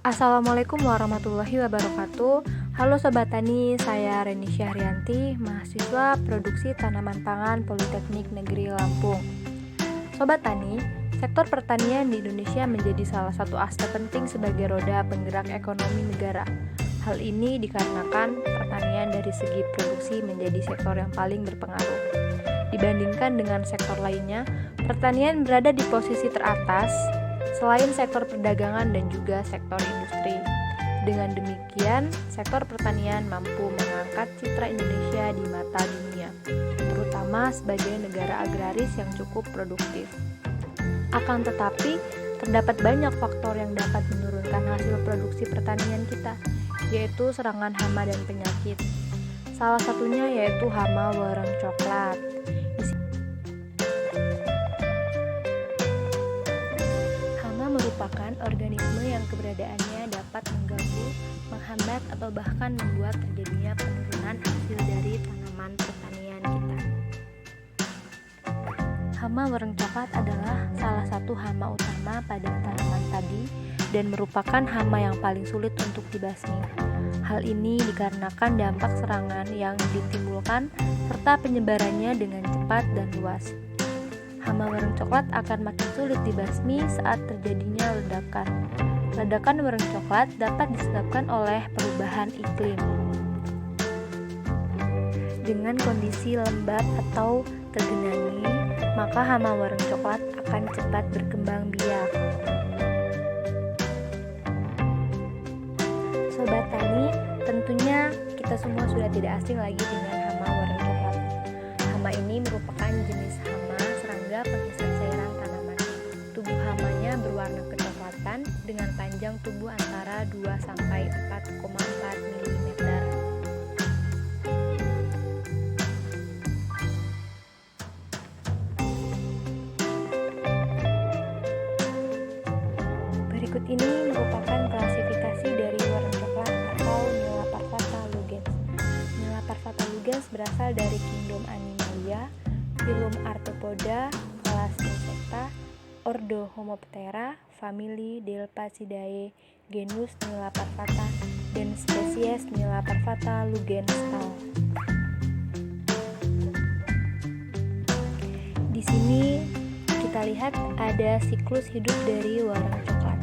Assalamualaikum warahmatullahi wabarakatuh. Halo Sobat Tani, saya Reni Syahrianti, mahasiswa Produksi Tanaman Pangan Politeknik Negeri Lampung. Sobat Tani, sektor pertanian di Indonesia menjadi salah satu aspek penting sebagai roda penggerak ekonomi negara. Hal ini dikarenakan pertanian dari segi produksi menjadi sektor yang paling berpengaruh. Dibandingkan dengan sektor lainnya, pertanian berada di posisi teratas selain sektor perdagangan dan juga sektor industri. Dengan demikian, sektor pertanian mampu mengangkat citra Indonesia di mata dunia, terutama sebagai negara agraris yang cukup produktif. Akan tetapi, terdapat banyak faktor yang dapat menurunkan hasil produksi pertanian kita, yaitu serangan hama dan penyakit. Salah satunya yaitu hama wereng coklat. Merupakan organisme yang keberadaannya dapat mengganggu, menghambat, atau bahkan membuat terjadinya penurunan hasil dari tanaman pertanian kita. Hama wereng coklat adalah salah satu hama utama pada tanaman padi dan merupakan hama yang paling sulit untuk dibasmi. Hal ini dikarenakan dampak serangan yang ditimbulkan serta penyebarannya dengan cepat dan luas. Hama wereng coklat akan makin sulit dibasmi saat terjadinya ledakan. Ledakan wereng coklat dapat disebabkan oleh perubahan iklim. Dengan kondisi lembab atau tergenangi, maka hama wereng coklat akan cepat berkembang biak. Sobat Tani, tentunya kita semua sudah tidak asing lagi dengan hama wereng coklat. Hama ini merupakan jenis hama penghisap cairan tanaman. Tubuh hamanya berwarna kecoklatan dengan panjang tubuh antara 2-4,4 mm. Berikut ini merupakan klasifikasi dari wereng coklat atau Nilla parvata lugens. Nilla parvata lugens berasal dari kingdom Animalia, filum Arthropoda, kelas Insecta, ordo Homoptera, famili Delphacidae, genus Nilla parvata, dan spesies Nilla parvata lugens Stall. Di sini kita lihat ada siklus hidup dari wereng coklat.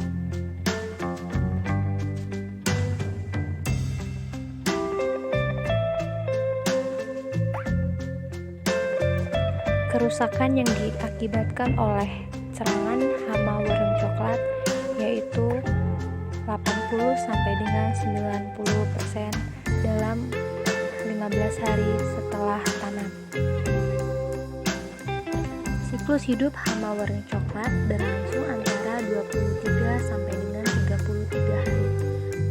Kerusakan yang diakibatkan oleh serangan hama wereng coklat yaitu 80 sampai dengan 90% dalam 15 hari setelah tanam. Siklus hidup hama wereng coklat berlangsung antara 23 sampai dengan 33 hari.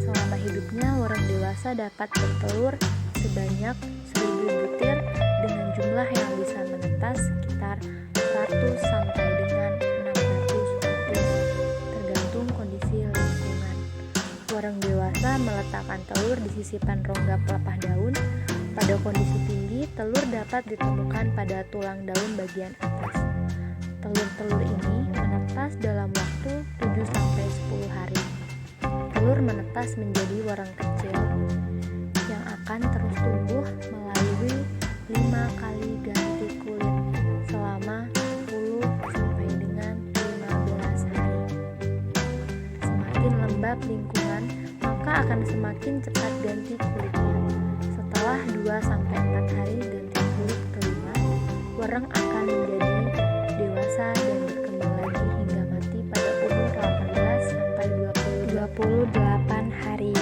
Selama hidupnya, wereng dewasa dapat bertelur sebanyak 1000 butir dengan jumlah yang bisa menetas sekitar 100 sampai dengan 600 butir, tergantung kondisi lingkungan. Wereng dewasa meletakkan telur di sisipan rongga pelepah daun. Pada kondisi tinggi, telur dapat ditemukan pada tulang daun bagian atas. Telur-telur ini menetas dalam waktu 7 sampai 10 hari. Telur menetas menjadi wereng kecil yang akan terus tumbuh melalui 5 kali ganti kulit selama 10 sampai dengan 15 hari. Semakin lembab lingkungan, maka akan semakin cepat ganti kulitnya. Setelah 2 sampai 4 hari ganti kulit kelima, wereng akan menjadi dewasa dan berkembang lagi hingga mati pada umur 18 sampai 28 hari.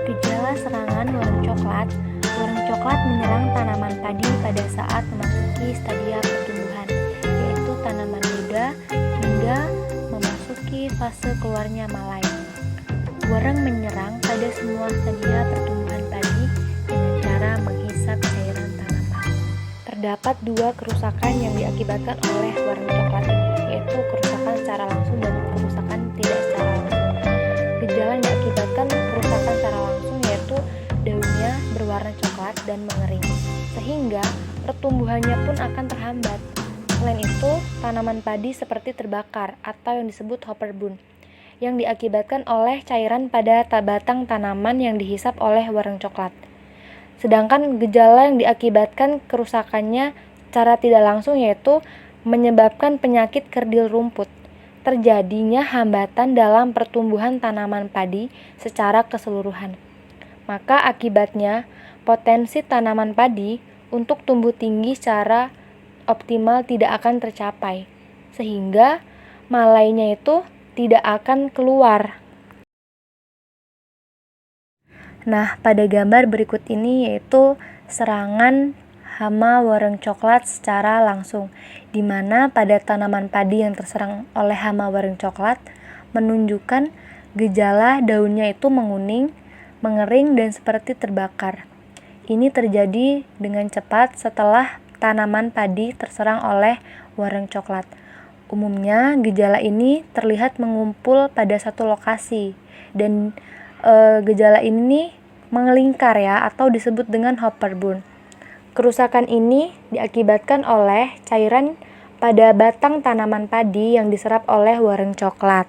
Gejala serangan wereng coklat. Wereng coklat menyerang tanaman padi pada saat memasuki stadia pertumbuhan, yaitu tanaman muda hingga memasuki fase keluarnya malai. Wereng menyerang pada semua stadia pertumbuhan padi dengan cara menghisap cairan tanaman. Terdapat 2 kerusakan yang diakibatkan oleh wereng coklat ini, yaitu kerusakan secara langsung dan kerusakan tidak secara langsung. Gejala yang diakibatkan kerusakan secara langsung yaitu daunnya berwarna coklat dan mengering, sehingga pertumbuhannya pun akan terhambat. Selain itu, tanaman padi seperti terbakar atau yang disebut hopper bun. yang diakibatkan oleh cairan pada batang tanaman yang dihisap oleh wareng coklat. Sedangkan gejala yang diakibatkan kerusakannya secara tidak langsung yaitu menyebabkan penyakit kerdil rumput, terjadinya hambatan dalam pertumbuhan tanaman padi secara keseluruhan. Maka akibatnya potensi tanaman padi untuk tumbuh tinggi secara optimal tidak akan tercapai, sehingga malainya itu tidak akan keluar. Nah, pada gambar berikut ini yaitu serangan hama wareng coklat secara langsung, di mana pada tanaman padi yang terserang oleh hama wareng coklat menunjukkan gejala daunnya itu menguning, mengering, dan seperti terbakar. Ini terjadi dengan cepat setelah tanaman padi terserang oleh wareng coklat. Umumnya, gejala ini terlihat mengumpul pada satu lokasi, dan gejala ini mengelingkar ya, atau disebut dengan hopper burn. Kerusakan ini diakibatkan oleh cairan pada batang tanaman padi yang diserap oleh wareng coklat.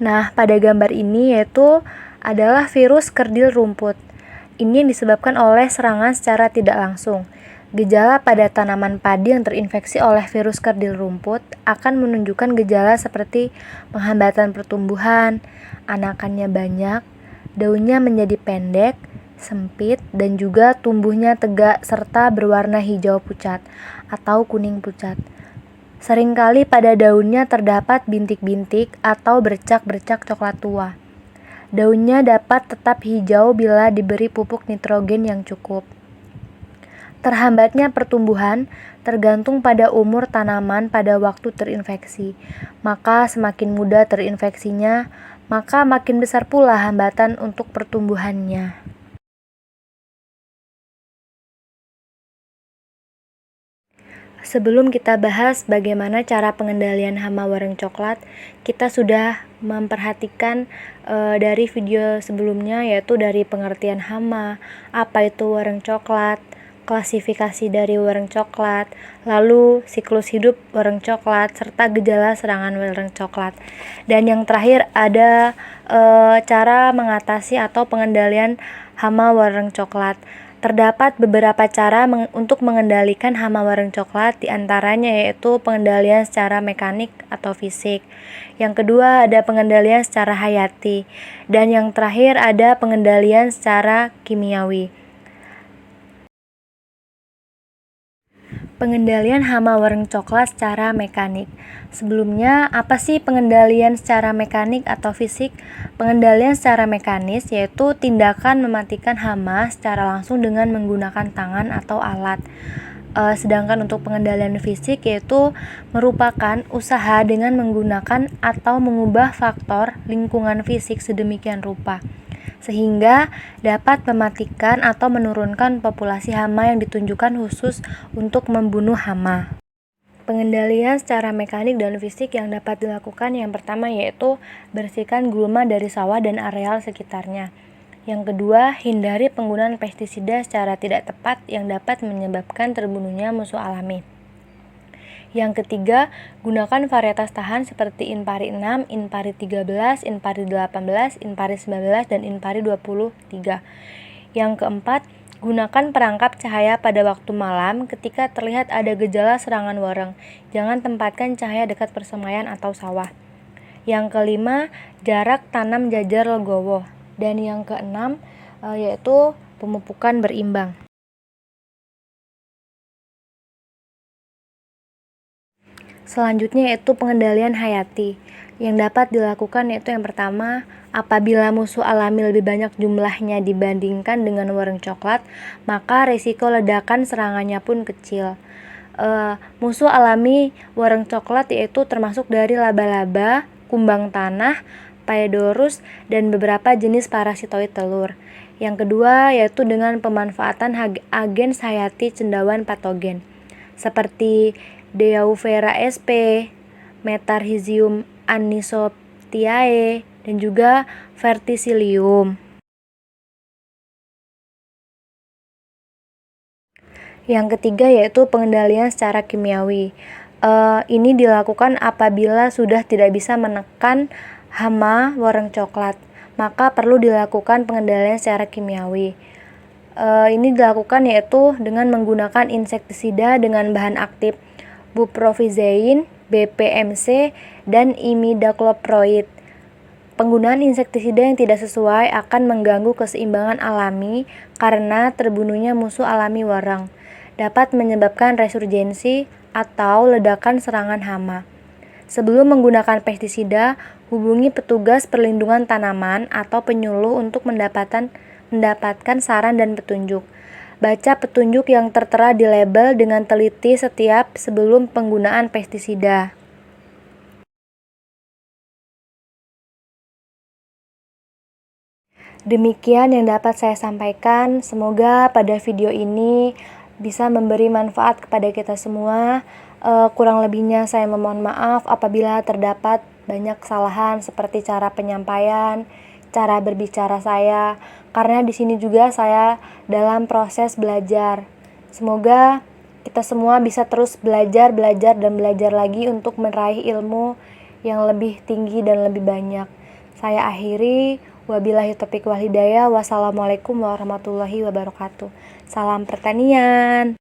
Nah, pada gambar ini yaitu adalah virus kerdil rumput. Ini disebabkan oleh serangan secara tidak langsung. Gejala pada tanaman padi yang terinfeksi oleh virus kerdil rumput akan menunjukkan gejala seperti penghambatan pertumbuhan, anakannya banyak, daunnya menjadi pendek, sempit, dan juga tumbuhnya tegak serta berwarna hijau pucat atau kuning pucat. Seringkali pada daunnya terdapat bintik-bintik atau bercak-bercak coklat tua. Daunnya dapat tetap hijau bila diberi pupuk nitrogen yang cukup. Terhambatnya pertumbuhan tergantung pada umur tanaman pada waktu terinfeksi. Maka semakin muda terinfeksinya, maka makin besar pula hambatan untuk pertumbuhannya. Sebelum kita bahas bagaimana cara pengendalian hama wareng coklat, kita sudah memperhatikan dari video sebelumnya, yaitu dari pengertian hama, apa itu wareng coklat, klasifikasi dari wareng coklat, lalu siklus hidup wareng coklat, serta gejala serangan wareng coklat. Dan yang terakhir ada cara mengatasi atau pengendalian hama wareng coklat. Terdapat beberapa cara untuk mengendalikan hama wareng coklat, diantaranya yaitu pengendalian secara mekanik atau fisik. Yang kedua ada pengendalian secara hayati. Dan yang terakhir ada pengendalian secara kimiawi. Pengendalian hama wareng coklat secara mekanik. Sebelumnya, apa sih pengendalian secara mekanik atau fisik? Pengendalian secara mekanis yaitu tindakan mematikan hama secara langsung dengan menggunakan tangan atau alat. Sedangkan untuk pengendalian fisik yaitu merupakan usaha dengan menggunakan atau mengubah faktor lingkungan fisik sedemikian rupa sehingga dapat mematikan atau menurunkan populasi hama yang ditunjukkan khusus untuk membunuh hama. Pengendalian secara mekanik dan fisik yang dapat dilakukan yang pertama yaitu bersihkan gulma dari sawah dan areal sekitarnya. Yang kedua, hindari penggunaan pestisida secara tidak tepat yang dapat menyebabkan terbunuhnya musuh alami. Yang ketiga, gunakan varietas tahan seperti Inpari 6, Inpari 13, Inpari 18, Inpari 19, dan Inpari 23. Yang keempat, gunakan perangkap cahaya pada waktu malam ketika terlihat ada gejala serangan wareng. Jangan tempatkan cahaya dekat persemaian atau sawah. Yang kelima, jarak tanam jajar legowo. Dan yang keenam, yaitu pemupukan berimbang. Selanjutnya yaitu pengendalian hayati. Yang dapat dilakukan yaitu yang pertama, apabila musuh alami lebih banyak jumlahnya dibandingkan dengan wareng coklat, maka risiko ledakan serangannya pun kecil. Musuh alami wareng coklat yaitu termasuk dari laba-laba, kumbang tanah, Paedorus, dan beberapa jenis parasitoid telur. Yang kedua yaitu dengan pemanfaatan agen hayati cendawan patogen seperti Deauvera sp, Metarhizium anisoptiae, dan juga Verticillium. Yang ketiga yaitu pengendalian secara kimiawi. Ini dilakukan apabila sudah tidak bisa menekan hama warna coklat, maka perlu dilakukan pengendalian secara kimiawi. Ini dilakukan yaitu dengan menggunakan insektisida dengan bahan aktif bupropizain, BPMC, dan imidacloprid. Penggunaan insektisida yang tidak sesuai akan mengganggu keseimbangan alami karena terbunuhnya musuh alami warang, dapat menyebabkan resurgensi atau ledakan serangan hama. Sebelum menggunakan pestisida, hubungi petugas perlindungan tanaman atau penyuluh untuk mendapatkan saran dan petunjuk. Baca petunjuk yang tertera di label dengan teliti setiap sebelum penggunaan pestisida. Demikian yang dapat saya sampaikan. Semoga pada video ini bisa memberi manfaat kepada kita semua. Kurang lebihnya saya memohon maaf apabila terdapat banyak kesalahan seperti cara penyampaian, cara berbicara saya, karena di sini juga saya dalam proses belajar. Semoga kita semua bisa terus belajar dan belajar lagi untuk meraih ilmu yang lebih tinggi dan lebih banyak. Saya akhiri. Wabillahi taufiq wal hidayah. Wassalamualaikum warahmatullahi wabarakatuh. Salam pertanian.